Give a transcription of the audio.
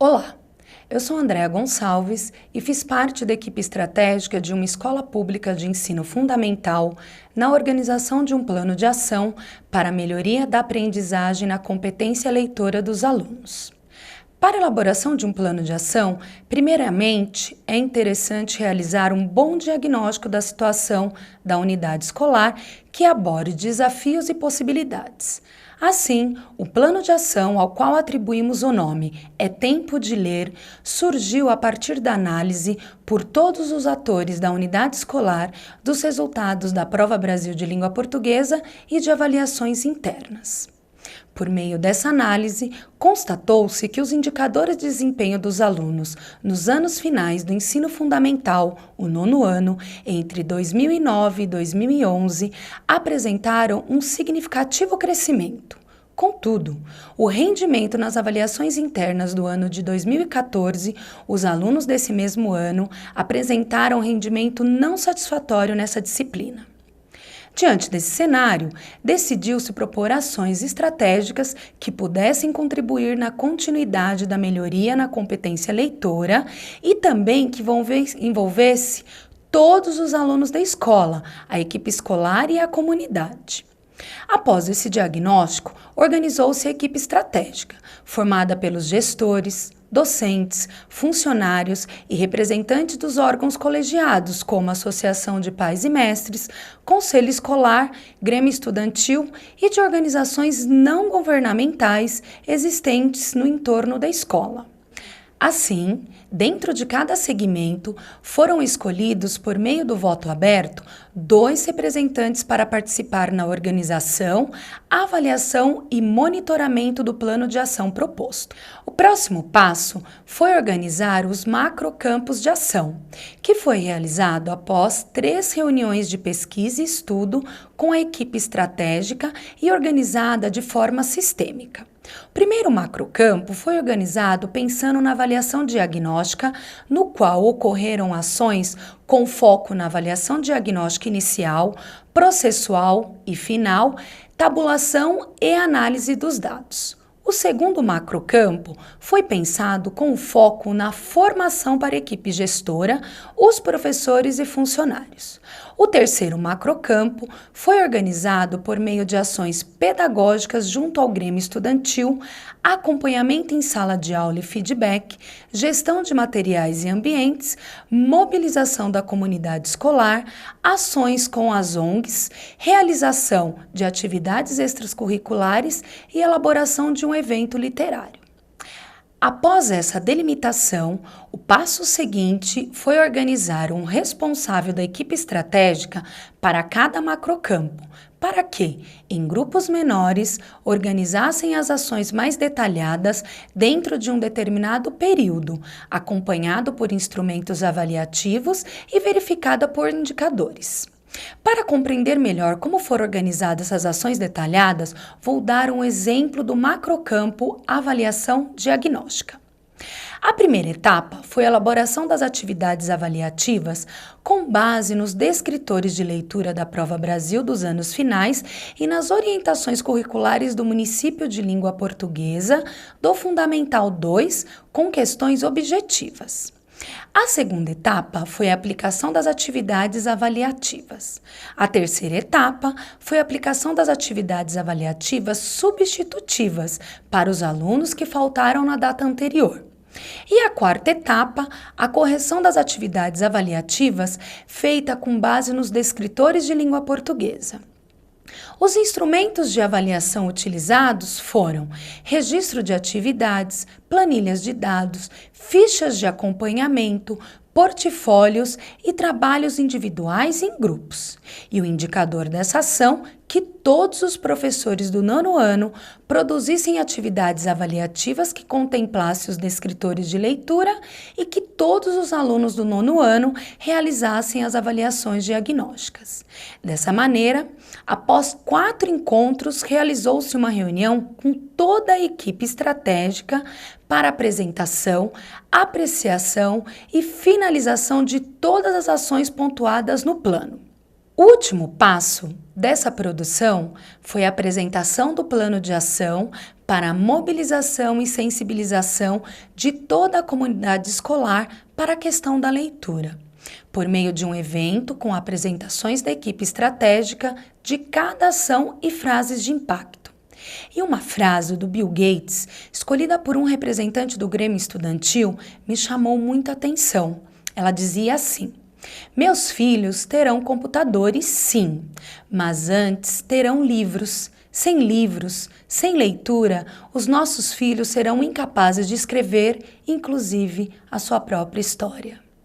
Olá, eu sou Andréa Gonçalves e fiz parte da equipe estratégica de uma escola pública de ensino fundamental na organização de um plano de ação para a melhoria da aprendizagem na competência leitora dos alunos. Para a elaboração de um plano de ação, primeiramente é interessante realizar um bom diagnóstico da situação da unidade escolar que aborde desafios e possibilidades. Assim, o plano de ação ao qual atribuímos o nome É Tempo de Ler surgiu a partir da análise por todos os atores da unidade escolar dos resultados da Prova Brasil de Língua Portuguesa e de avaliações internas. Por meio dessa análise, constatou-se que os indicadores de desempenho dos alunos nos anos finais do ensino fundamental, o nono ano, entre 2009 e 2011, apresentaram um significativo crescimento. Contudo, o rendimento nas avaliações internas do ano de 2014, os alunos desse mesmo ano apresentaram rendimento não satisfatório nessa disciplina. Diante desse cenário, decidiu-se propor ações estratégicas que pudessem contribuir na continuidade da melhoria na competência leitora e também que envolvesse todos os alunos da escola, a equipe escolar e a comunidade. Após esse diagnóstico, organizou-se a equipe estratégica, formada pelos gestores, docentes, funcionários e representantes dos órgãos colegiados, como a Associação de Pais e Mestres, Conselho Escolar, Grêmio Estudantil e de organizações não governamentais existentes no entorno da escola. Assim, dentro de cada segmento, foram escolhidos, por meio do voto aberto, 2 representantes para participar na organização, avaliação e monitoramento do plano de ação proposto. O próximo passo foi organizar os macrocampos de ação, que foi realizado após 3 reuniões de pesquisa e estudo com a equipe estratégica e organizada de forma sistêmica. O primeiro macrocampo foi organizado pensando na avaliação diagnóstica, no qual ocorreram ações com foco na avaliação diagnóstica inicial, processual e final, tabulação e análise dos dados. O segundo macrocampo foi pensado com foco na formação para a equipe gestora, os professores e funcionários. O terceiro macrocampo foi organizado por meio de ações pedagógicas junto ao Grêmio Estudantil, acompanhamento em sala de aula e feedback, gestão de materiais e ambientes, mobilização da comunidade escolar, ações com as ONGs, realização de atividades extracurriculares e elaboração de um evento literário. Após essa delimitação, o passo seguinte foi organizar um responsável da equipe estratégica para cada macrocampo, para que, em grupos menores, organizassem as ações mais detalhadas dentro de um determinado período, acompanhado por instrumentos avaliativos e verificada por indicadores. Para compreender melhor como foram organizadas essas ações detalhadas, vou dar um exemplo do macrocampo avaliação diagnóstica. A primeira etapa foi a elaboração das atividades avaliativas com base nos descritores de leitura da Prova Brasil dos anos finais e nas orientações curriculares do município de língua portuguesa do Fundamental 2 com questões objetivas. A segunda etapa foi a aplicação das atividades avaliativas. A terceira etapa foi a aplicação das atividades avaliativas substitutivas para os alunos que faltaram na data anterior. E a quarta etapa, a correção das atividades avaliativas feita com base nos descritores de língua portuguesa. Os instrumentos de avaliação utilizados foram registro de atividades, planilhas de dados, fichas de acompanhamento, portfólios e trabalhos individuais e em grupos. E o indicador dessa ação, que todos os professores do nono ano produzissem atividades avaliativas que contemplassem os descritores de leitura e que todos os alunos do nono ano realizassem as avaliações diagnósticas. Dessa maneira, após 4 encontros, realizou-se uma reunião com toda a equipe estratégica para apresentação, apreciação e finalização de todas as ações pontuadas no plano. O último passo dessa produção foi a apresentação do plano de ação para a mobilização e sensibilização de toda a comunidade escolar para a questão da leitura, por meio de um evento com apresentações da equipe estratégica de cada ação e frases de impacto. E uma frase do Bill Gates, escolhida por um representante do Grêmio Estudantil, me chamou muita atenção. Ela dizia assim: meus filhos terão computadores, sim, mas antes terão livros. Sem livros, sem leitura, os nossos filhos serão incapazes de escrever, inclusive, a sua própria história.